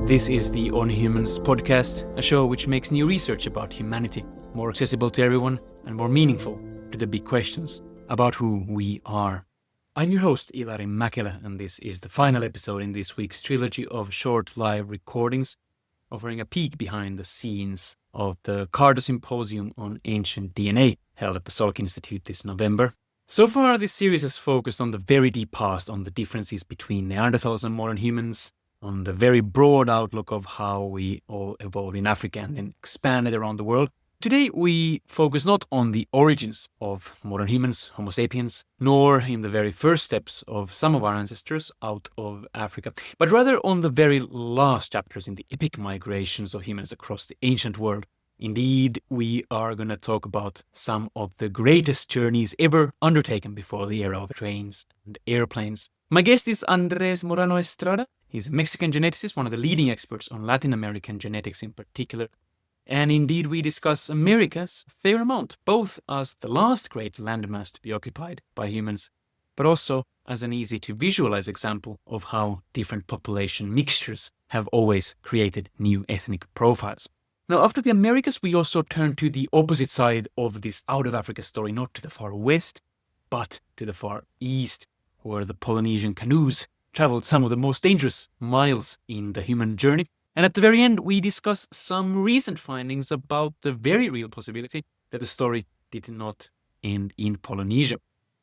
This is the On Humans podcast, a show which makes new research about humanity more accessible to everyone and more meaningful to the big questions about who we are. I'm your host, Ilari Mäkelä, and this is the final episode in this week's trilogy of short live recordings, offering a peek behind the scenes of the Carter Symposium on Ancient DNA, held at the Salk Institute this November. So far, this series has focused on the very deep past, on the differences between Neanderthals and modern humans, on the very broad outlook of how we all evolved in Africa and then expanded around the world. Today we focus not on the origins of modern humans, Homo sapiens, nor in the very first steps of some of our ancestors out of Africa, but rather on the very last chapters in the epic migrations of humans across the ancient world. Indeed, we are going to talk about some of the greatest journeys ever undertaken before the era of trains and airplanes. My guest is Andrés Morano Estrada. He's a Mexican geneticist, one of the leading experts on Latin American genetics in particular. And indeed, we discuss Americas a fair amount, both as the last great landmass to be occupied by humans, but also as an easy to visualize example of how different population mixtures have always created new ethnic profiles. Now, after the Americas, we also turn to the opposite side of this out of Africa story, not to the far west, but to the far east, where the Polynesian canoes traveled some of the most dangerous miles in the human journey. And at the very end, we discuss some recent findings about the very real possibility that the story did not end in Polynesia.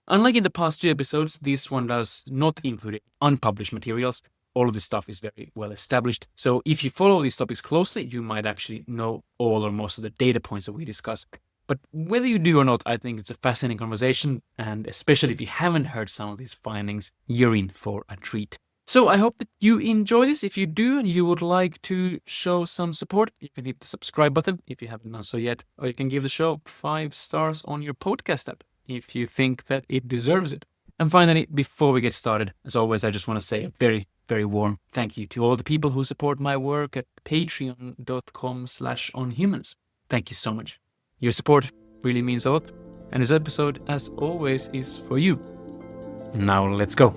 Unlike in the past two episodes, this one does not include unpublished materials. All of this stuff is very well established. So if you follow these topics closely, you might actually know all or most of the data points that we discuss. But whether you do or not, I think it's a fascinating conversation, and especially if you haven't heard some of these findings, you're in for a treat. So I hope that you enjoy this. If you do and you would like to show some support, you can hit the subscribe button if you haven't done so yet, or you can give the show 5 stars on your podcast app if you think that it deserves it. And finally, before we get started, as always, I just want to say a very, very warm thank you to all the people who support my work at patreon.com/onhumans. Thank you so much. Your support really means a lot, and this episode, as always, is for you. Now let's go.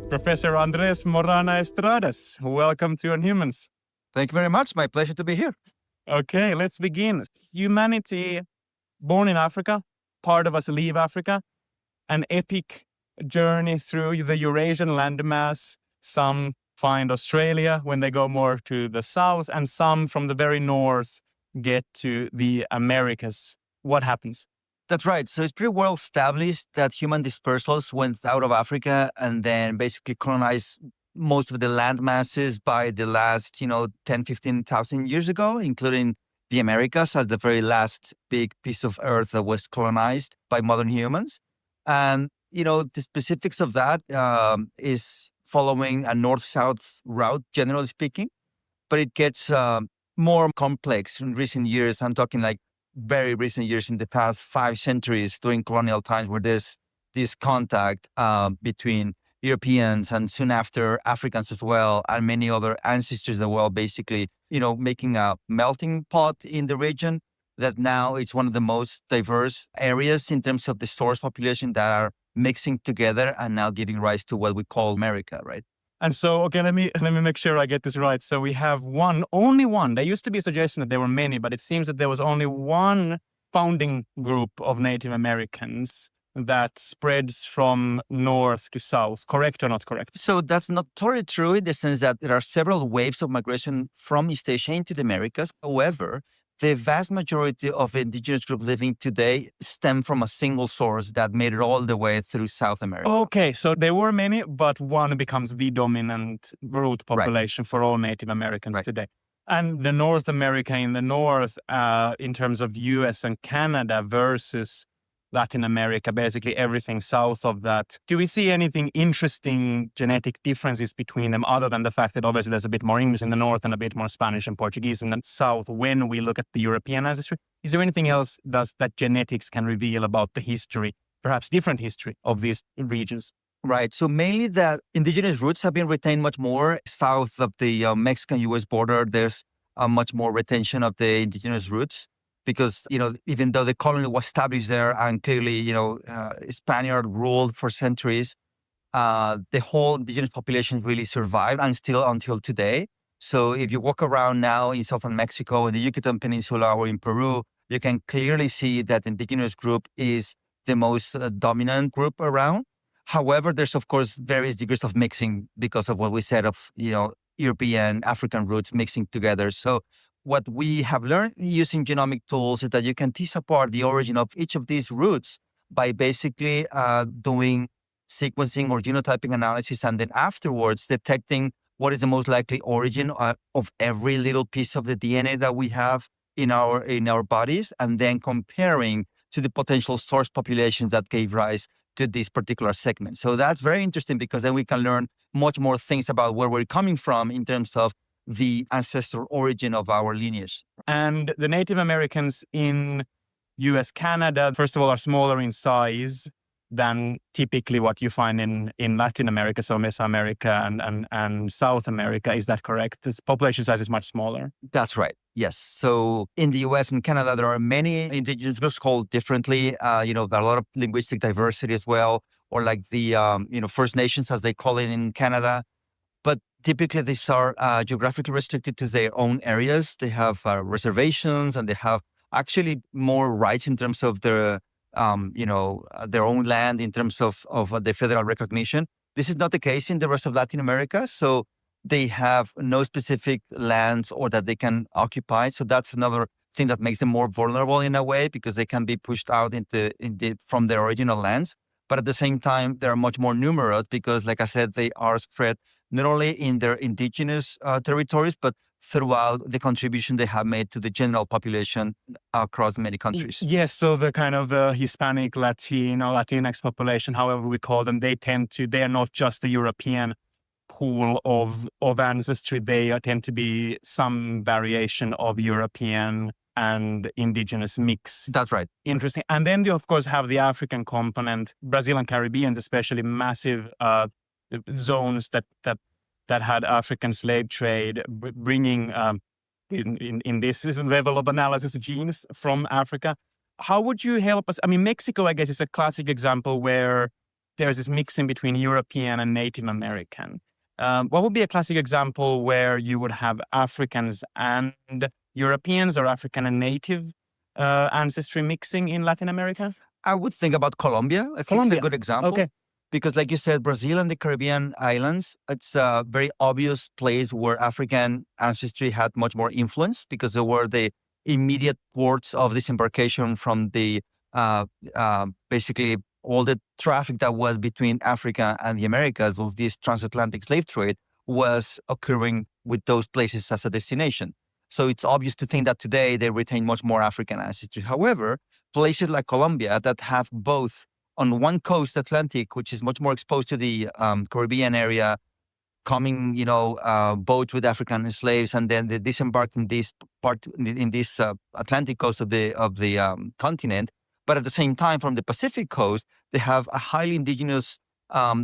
Professor Andrés Morano Estrada, welcome to On Humans. Thank you very much. My pleasure to be here. Okay, let's begin. Humanity, born in Africa, part of us leave Africa, an epic journey through the Eurasian landmass. Some find Australia when they go more to the south, and some from the very north get to the Americas. What happens? That's right. So it's pretty well established that human dispersals went out of Africa and then basically colonized most of the land masses by the last, 10, 15,000 years ago, including the Americas as the very last big piece of earth that was colonized by modern humans. And, the specifics of that is following a north-south route, generally speaking, but it gets more complex in recent years. I'm talking like very recent years, in the past 5 centuries during colonial times, where there's this contact between Europeans and soon after Africans as well, and many other ancestors as well, basically, making a melting pot in the region that now it's one of the most diverse areas in terms of the source population that are mixing together and now giving rise to what we call America, right? And so, okay, let me make sure I get this right. So we have only one. There used to be a suggestion that there were many, but it seems that there was only one founding group of Native Americans that spreads from north to south. Correct or not correct? So that's not totally true, in the sense that there are several waves of migration from East Asia into the Americas. However, the vast majority of indigenous groups living today stem from a single source that made it all the way through South America. Okay, so there were many, but one becomes the dominant root population for all Native Americans today. And the North America in the north, in terms of the US and Canada versus Latin America, basically everything south of that. Do we see anything interesting genetic differences between them, other than the fact that obviously there's a bit more English in the north and a bit more Spanish and Portuguese in the south when we look at the European ancestry? Is there anything else that genetics can reveal about the history, perhaps different history of these regions? Right. So mainly that indigenous roots have been retained much more south of the Mexican-US border. There's much more retention of the indigenous roots. Because, even though the colony was established there and clearly, Spaniard ruled for centuries, the whole indigenous population really survived and still until today. So if you walk around now in southern Mexico, in the Yucatan Peninsula, or in Peru, you can clearly see that the indigenous group is the most dominant group around. However, there's of course various degrees of mixing because of what we said of, European, African roots mixing together. So what we have learned using genomic tools is that you can tease apart the origin of each of these roots by basically doing sequencing or genotyping analysis, and then afterwards detecting what is the most likely origin of every little piece of the DNA that we have in our bodies, and then comparing to the potential source populations that gave rise to this particular segment. So that's very interesting because then we can learn much more things about where we're coming from in terms of the ancestral origin of our lineage. And the Native Americans in US, Canada, first of all, are smaller in size than typically what you find in Latin America, so Mesoamerica and South America. Is that correct? The population size is much smaller. That's right. Yes. So in the US and Canada, there are many indigenous groups called differently. There are a lot of linguistic diversity as well, or like the, First Nations, as they call it in Canada. But typically these are geographically restricted to their own areas. They have reservations, and they have actually more rights in terms of their own land, in terms of the federal recognition. This is not the case in the rest of Latin America. So they have no specific lands or that they can occupy. So that's another thing that makes them more vulnerable in a way, because they can be pushed out from their original lands. But at the same time, they're much more numerous because, like I said, they are spread not only in their indigenous territories, but throughout the contribution they have made to the general population across many countries. Yes, so the kind of the Hispanic, Latino, Latinx population, however we call them, they are not just the European pool of ancestry. They tend to be some variation of European and indigenous mix. That's right. Interesting. And then you, of course, have the African component, Brazil and Caribbean, especially massive zones that had African slave trade, bringing in this level of analysis genes from Africa. How would you help us? I mean, Mexico, I guess, is a classic example where there's this mixing between European and Native American. What would be a classic example where you would have Africans and Europeans, or African and Native ancestry mixing in Latin America? I would think about Colombia. I think it's a good example. Okay. Because like you said, Brazil and the Caribbean islands, it's a very obvious place where African ancestry had much more influence, because they were the immediate ports of disembarkation from the basically all the traffic that was between Africa and the Americas of this transatlantic slave trade was occurring with those places as a destination. So it's obvious to think that today they retain much more African ancestry. However, places like Colombia that have both on one coast, Atlantic, which is much more exposed to the Caribbean area, coming, boats with African slaves, and then they disembark in this Atlantic coast of the continent. But at the same time, from the Pacific coast, they have a highly indigenous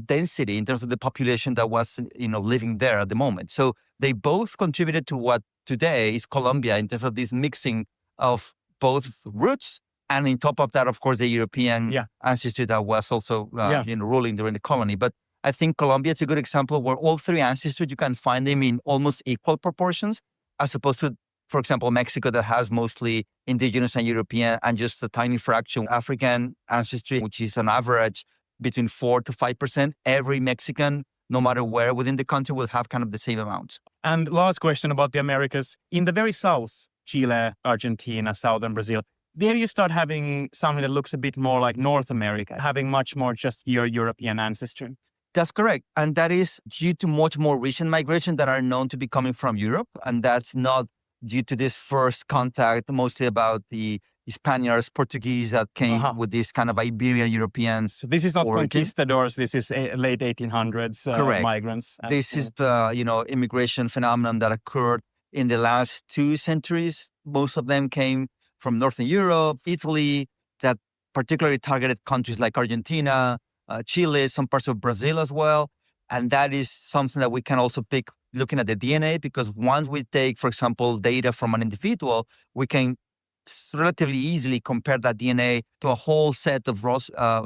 density in terms of the population that was, living there at the moment. So they both contributed to what today is Colombia in terms of this mixing of both roots. And on top of that, of course, the European ancestry that was also ruling during the colony. But I think Colombia is a good example where all three ancestries, you can find them in almost equal proportions, as opposed to, for example, Mexico, that has mostly indigenous and European and just a tiny fraction African ancestry, which is on average between 4 to 5%. Every Mexican, no matter where within the country, will have kind of the same amount. And last question about the Americas. In the very south, Chile, Argentina, southern Brazil, there you start having something that looks a bit more like North America, having much more just your European ancestry. That's correct. And that is due to much more recent migration that are known to be coming from Europe. And that's not due to this first contact, mostly about the Spaniards, Portuguese that came with this kind of Iberian Europeans. So this is not origin. conquistadors, this is late 1800s Correct. Migrants. This is the, immigration phenomenon that occurred in the last 2 centuries. Most of them came from Northern Europe, Italy, that particularly targeted countries like Argentina, Chile, some parts of Brazil as well. And that is something that we can also pick looking at the DNA, because once we take, for example, data from an individual, we can relatively easily compare that DNA to a whole set of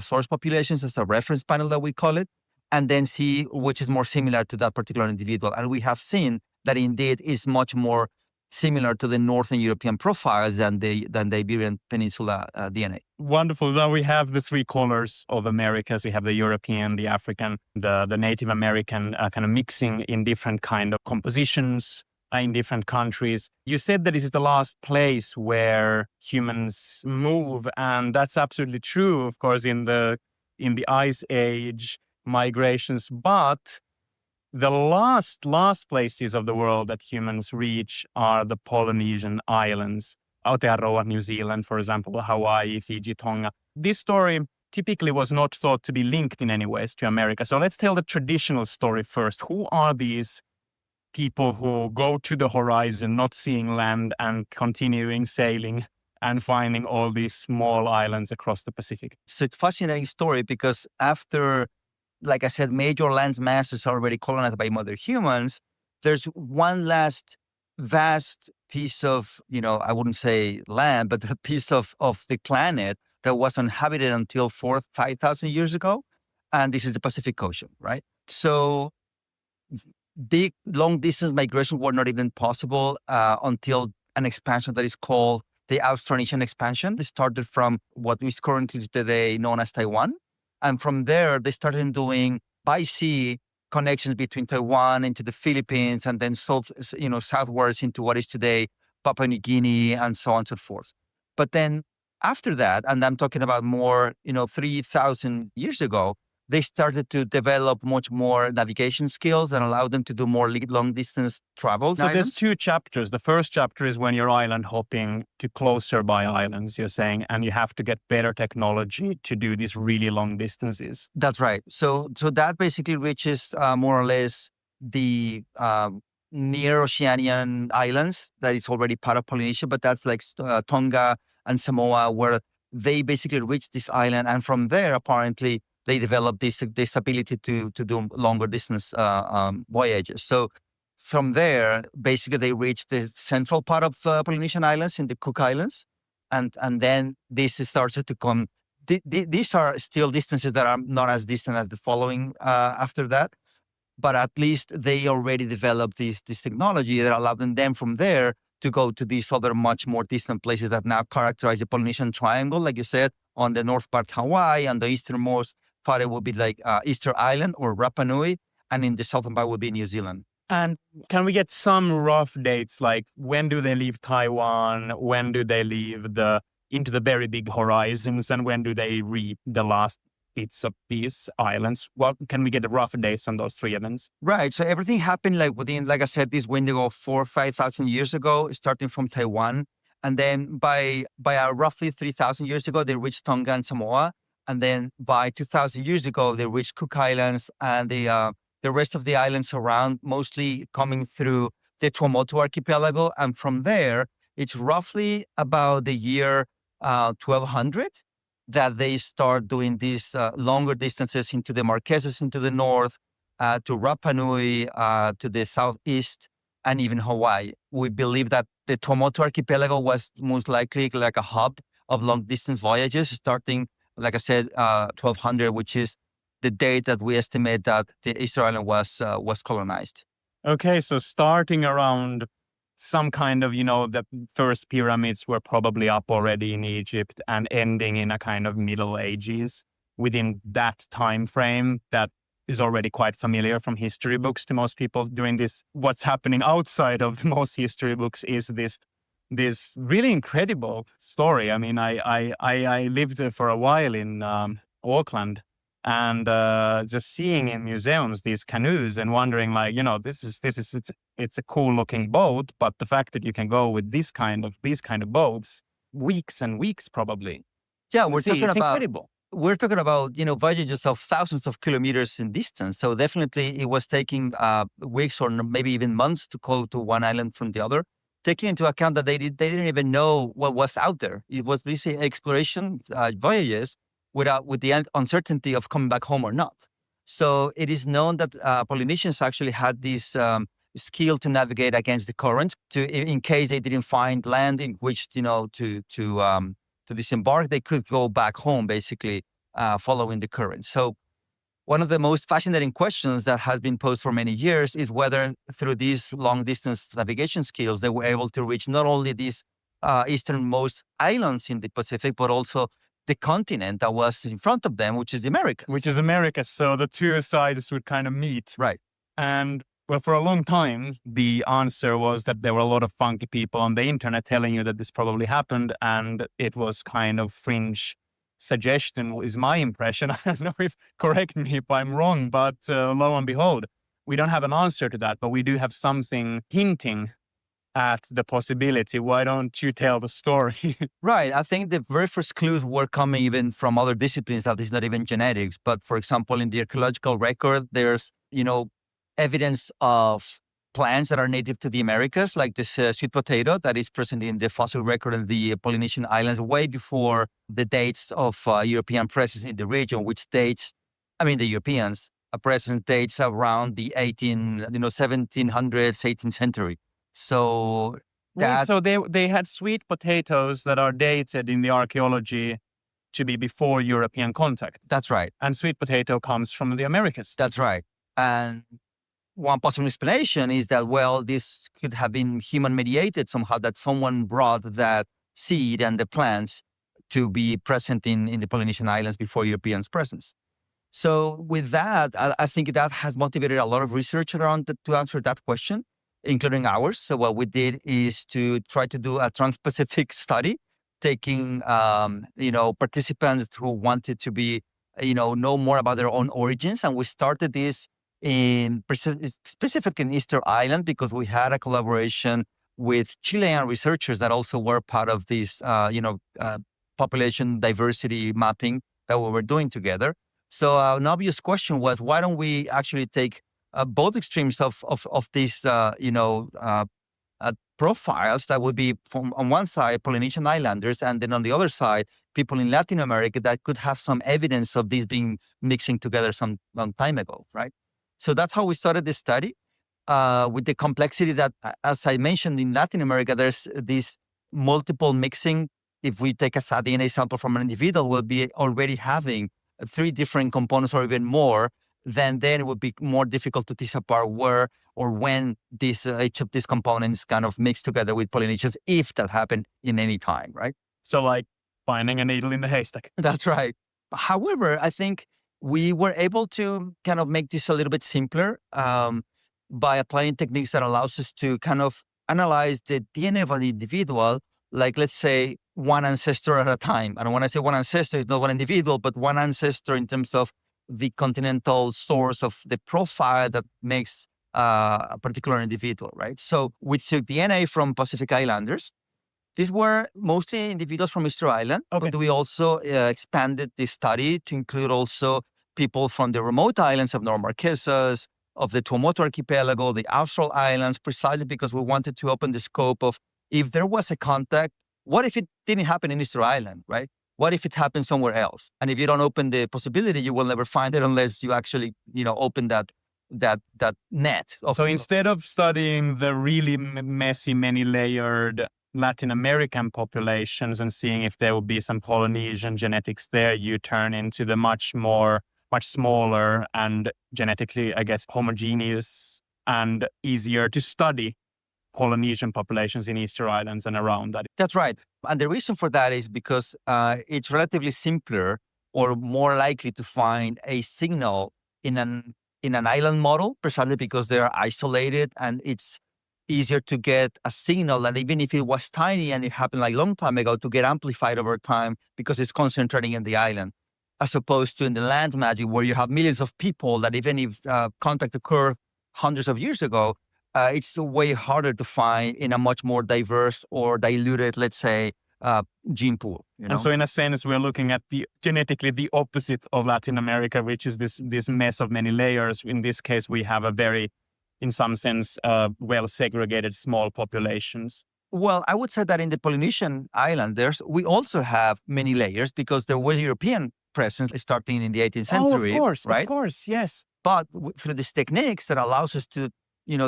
source populations as a reference panel that we call it. and then see which is more similar to that particular individual. And we have seen that indeed is much more similar to the Northern European profiles than the Iberian Peninsula DNA. Wonderful. Now we have the three colors of Americas. We have the European, the African, the Native American, kind of mixing in different kind of compositions in different countries. You said that this is the last place where humans move, and that's absolutely true, of course, in the Ice Age migrations. But the last places of the world that humans reach are the Polynesian islands, Aotearoa, New Zealand, for example, Hawaii, Fiji, Tonga. This story typically was not thought to be linked in any ways to America. So let's tell the traditional story first. Who are these people who go to the horizon, not seeing land, and continuing sailing and finding all these small islands across the Pacific? So it's a fascinating story because after, like I said, major land masses are already colonized by mother humans, there's one last vast piece of, I wouldn't say land, but a piece of the planet that was uninhabited until 5,000 years ago. And this is the Pacific Ocean, right? So big long distance migration were not even possible until an expansion that is called the Austronesian expansion. They started from what is currently today known as Taiwan. And from there, they started doing by sea connections between Taiwan into the Philippines and then southwards into what is today Papua New Guinea and so on and so forth. But then after that, and I'm talking about more, 3,000 years ago, they started to develop much more navigation skills that allow them to do more long distance travel. So there's two chapters. The first chapter is when you're island hopping to closer by islands, you're saying, and you have to get better technology to do these really long distances. That's right. So that basically reaches more or less the near Oceanian islands that it's already part of Polynesia, but that's like Tonga and Samoa, where they basically reach this island. And from there, apparently, they developed this ability to do longer distance voyages. So from there, basically, they reached the central part of Polynesian islands in the Cook Islands. And then this started to come. These are still distances that are not as distant as the following after that. But at least they already developed this technology that allowed them from there to go to these other much more distant places that now characterize the Polynesian Triangle, like you said, on the north part Hawaii, and the easternmost part it would be like Easter Island or Rapa Nui, and in the southern part would be New Zealand. And can we get some rough dates, like when do they leave Taiwan, when do they leave into the very big horizons, and when do they reach the last bits of these islands? Well, can we get the rough dates on those three events? Right. So everything happened like within, like I said, this window of 4,000 or 5,000 years ago, starting from Taiwan. And then by roughly 3,000 years ago, they reached Tonga and Samoa. And then by 2,000 years ago, they reached Cook Islands and the rest of the islands around, mostly coming through the Tuamotu archipelago. And from there, it's roughly about the year 1200 that they start doing these longer distances into the Marquesas, into the north, to Rapa Nui, to the southeast, and even Hawaii. We believe that the Tuamotu archipelago was most likely like a hub of long distance voyages, starting, like I said, 1200, which is the date that we estimate that the Easter Island was colonized. Okay, so starting around some kind of, the first pyramids were probably up already in Egypt and ending in a kind of Middle Ages within that time frame that is already quite familiar from history books to most people during this. What's happening outside of most history books is this really incredible story. I mean, I lived there for a while in Auckland, and just seeing in museums these canoes and wondering, like, it's a cool looking boat, but the fact that you can go with these kind of boats weeks and weeks probably. Yeah, it's incredible. We're talking about, voyages of thousands of kilometers in distance. So definitely it was taking weeks or maybe even months to go to one island from the other, taking into account that they didn't even know what was out there. It was basically exploration voyages with the uncertainty of coming back home or not. So it is known that Polynesians actually had this skill to navigate against the current, in case they didn't find land in which to disembark, they could go back home, basically following the current. So one of the most fascinating questions that has been posed for many years is whether through these long distance navigation skills, they were able to reach not only these easternmost islands in the Pacific, but also the continent that was in front of them, which is the Americas. Which is America. So the two sides would kind of meet. Right. And well, for a long time, the answer was that there were a lot of funky people on the internet telling you that this probably happened. And it was kind of fringe suggestion is my impression. I don't know if, correct me if I'm wrong, but lo and behold, we don't have an answer to that, but we do have something hinting at the possibility. Why don't you tell the story? Right. I think the very first clues were coming even from other disciplines that is not even genetics. But for example, in the archaeological record, there's, evidence of plants that are native to the Americas, like this sweet potato that is present in the fossil record in the Polynesian islands way before the dates of European presence in the region, which dates, the Europeans' presence dates around the 1700s, 18th century. So so they had sweet potatoes that are dated in the archaeology to be before European contact. That's right. And sweet potato comes from the Americas. That's right. And one possible explanation is that, well, this could have been human mediated somehow, that someone brought that seed and the plants to be present in the Polynesian islands before Europeans' presence. So with that, I think that has motivated a lot of research around to answer that question, including ours. So what we did is to try to do a trans-Pacific study, taking, participants who wanted to be, know more about their own origins. And we started this specific in Easter Island because we had a collaboration with Chilean researchers that also were part of this, population diversity mapping that we were doing together. So an obvious question was, why don't we actually take both extremes of these, profiles that would be from on one side, Polynesian islanders, and then on the other side, people in Latin America that could have some evidence of these being mixing together some long time ago, right? So that's how we started this study with the complexity that, as I mentioned, in Latin America, there's this multiple mixing. If we take a DNA sample from an individual, we'll be already having 3 different components or even more. Then it would be more difficult to tease apart where or when each of these components kind of mix together with Polynesians, if that happened in any time, right? So like finding a needle in the haystack. That's right. However, I think we were able to kind of make this a little bit simpler by applying techniques that allows us to kind of analyze the DNA of an individual, like let's say one ancestor at a time. And when I say one ancestor, it's not one individual, but one ancestor in terms of the continental source of the profile that makes a particular individual, right? So we took DNA from Pacific Islanders. These were mostly individuals from Easter Island, but we also expanded the study to include also people from the remote islands of North Marquesas, of the Tuamotu Archipelago, the Austral Islands, precisely because we wanted to open the scope of if there was a contact, what if it didn't happen in Easter Island, right? What if it happened somewhere else? And if you don't open the possibility, you will never find it unless you actually, open that net. So instead of studying the really messy, many-layered Latin American populations and seeing if there would be some Polynesian genetics there, you turn into the much smaller and genetically, I guess, homogeneous and easier to study Polynesian populations in Easter Islands and around that. That's right. And the reason for that is because it's relatively simpler or more likely to find a signal in an island model, precisely because they are isolated, and it's easier to get a signal that even if it was tiny and it happened like a long time ago, to get amplified over time because it's concentrating in the island, as opposed to in the land magic where you have millions of people that even if contact occurred hundreds of years ago, it's way harder to find in a much more diverse or diluted, let's say, gene pool. And so in a sense, we're looking at genetically the opposite of Latin America, which is this mess of many layers. In this case, we have a very, in some sense, well-segregated small populations. Well, I would say that in the Polynesian islanders, we also have many layers because there was European presence starting in the 18th century. Oh, of course, right? Of course, yes. But through these techniques that allows us to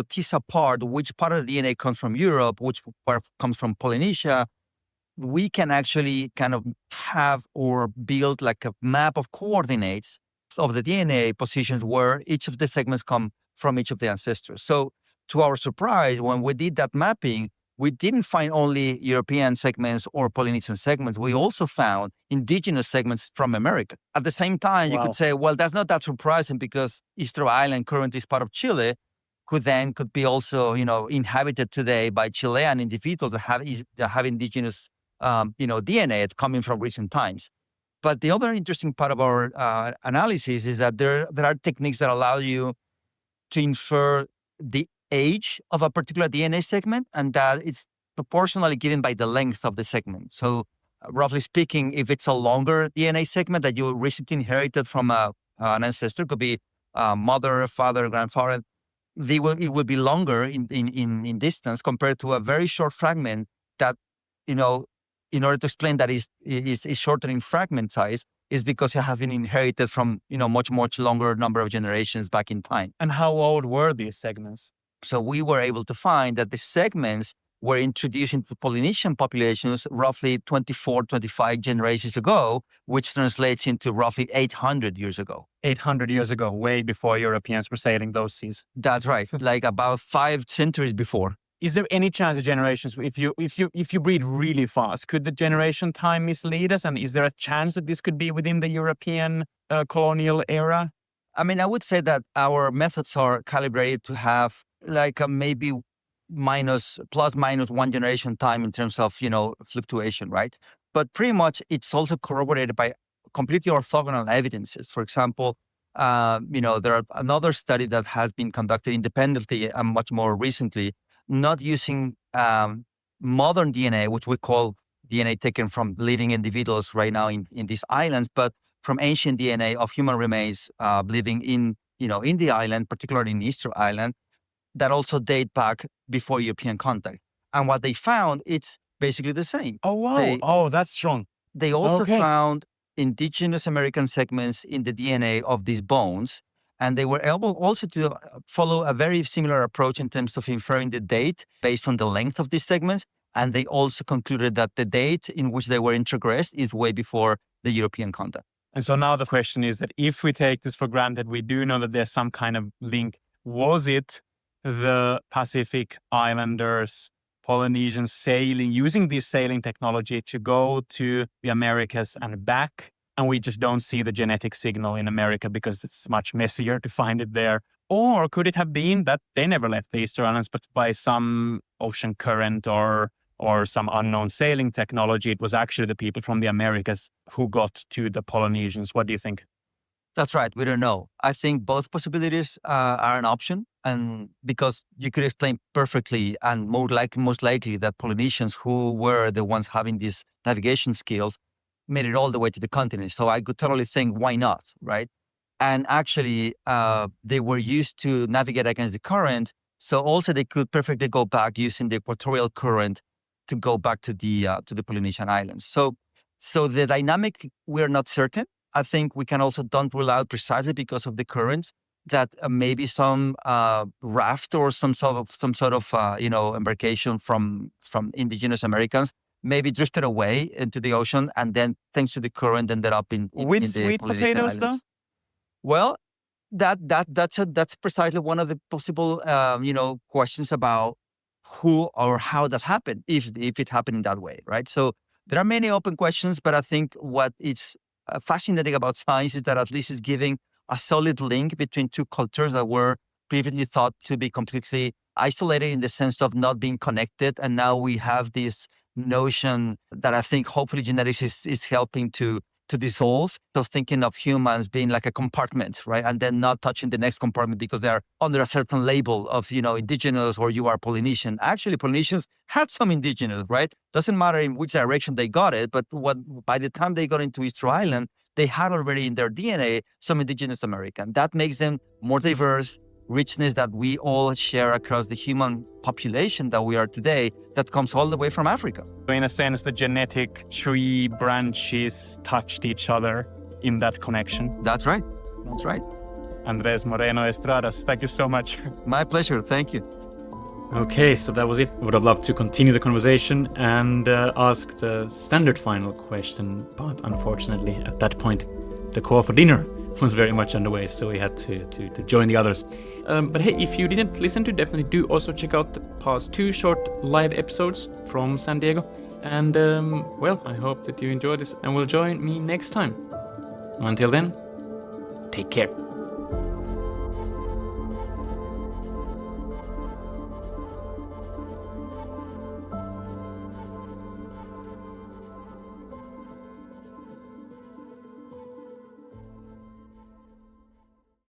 tease apart which part of the DNA comes from Europe, which part comes from Polynesia, we can actually kind of have or build like a map of coordinates of the DNA positions where each of the segments come from each of the ancestors. So to our surprise, when we did that mapping, we didn't find only European segments or Polynesian segments. We also found indigenous segments from America. At the same time, you could say, well, that's not that surprising because Easter Island currently is part of Chile, could be also, inhabited today by Chilean individuals that have indigenous, DNA coming from recent times. But the other interesting part of our analysis is that there are techniques that allow you to infer the age of a particular DNA segment, and that it's proportionally given by the length of the segment. So roughly speaking, if it's a longer DNA segment that you recently inherited from an ancestor, could be mother, father, grandfather, it will be longer in distance compared to a very short fragment that, in order to explain that is shorter in fragment size, is because you have been inherited from, much, much longer number of generations back in time. And how old were these segments? So we were able to find that the segments were introduced into Polynesian populations roughly 24, 25 generations ago, which translates into roughly 800 years ago. 800 years ago, way before Europeans were sailing those seas. That's right, like about 5 centuries before. Is there any chance the generations, if you breed really fast, could the generation time mislead us? And is there a chance that this could be within the European colonial era? I mean, I would say that our methods are calibrated to have like maybe plus minus 1 generation time in terms of, fluctuation, right? But pretty much it's also corroborated by completely orthogonal evidences. For example, there are another study that has been conducted independently and much more recently, not using modern DNA, which we call DNA taken from living individuals right now in these islands, but from ancient DNA of human remains living in the island, particularly in Easter Island, that also date back before European contact. And what they found, it's basically the same. Oh, wow. That's strong. They also found indigenous American segments in the DNA of these bones. And they were able also to follow a very similar approach in terms of inferring the date based on the length of these segments. And they also concluded that the date in which they were introgressed is way before the European contact. And so now the question is that if we take this for granted, we do know that there's some kind of link. Was it the Pacific Islanders, Polynesians using this sailing technology to go to the Americas and back? And we just don't see the genetic signal in America because it's much messier to find it there. Or could it have been that they never left the Easter Islands, but by some ocean current or some unknown sailing technology, it was actually the people from the Americas who got to the Polynesians? What do you think? That's right. We don't know. I think both possibilities are an option. And because you could explain perfectly and most likely that Polynesians who were the ones having these navigation skills made it all the way to the continent. So I could totally think, why not, right? And actually, they were used to navigate against the current. So also they could perfectly go back using the equatorial current to go back to the Polynesian islands. So the dynamic, we're not certain. I think we can also don't rule out precisely because of the currents that maybe some raft or some sort of embarkation from indigenous Americans maybe drifted away into the ocean, and then thanks to the current ended up in with the sweet Polynesian potatoes, islands. though. Well, that's precisely one of the possible questions about who or how that happened, if it happened in that way, right? So there are many open questions, but I think what is fascinating about science is that at least it's giving a solid link between two cultures that were previously thought to be completely isolated in the sense of not being connected. And now we have this notion that I think hopefully genetics is helping to dissolve. So thinking of humans being like a compartment, right? And then not touching the next compartment because they're under a certain label of, indigenous or you are Polynesian. Actually, Polynesians had some indigenous, right? Doesn't matter in which direction they got it, but by the time they got into Easter Island, they had already in their DNA some indigenous American. That makes them more diverse, richness that we all share across the human population that we are today that comes all the way from Africa. In a sense, the genetic tree branches touched each other in that connection. That's right. That's right. Andrés Moreno Estradas, thank you so much. My pleasure. Thank you. Okay, so that was it. Would have loved to continue the conversation and ask the standard final question, but unfortunately at that point, the call for dinner was very much underway, so we had to join the others. But hey, if you didn't listen to, definitely do also check out the past 2 short live episodes from San Diego. And well, I hope that you enjoyed this and will join me next time. Until then, take care.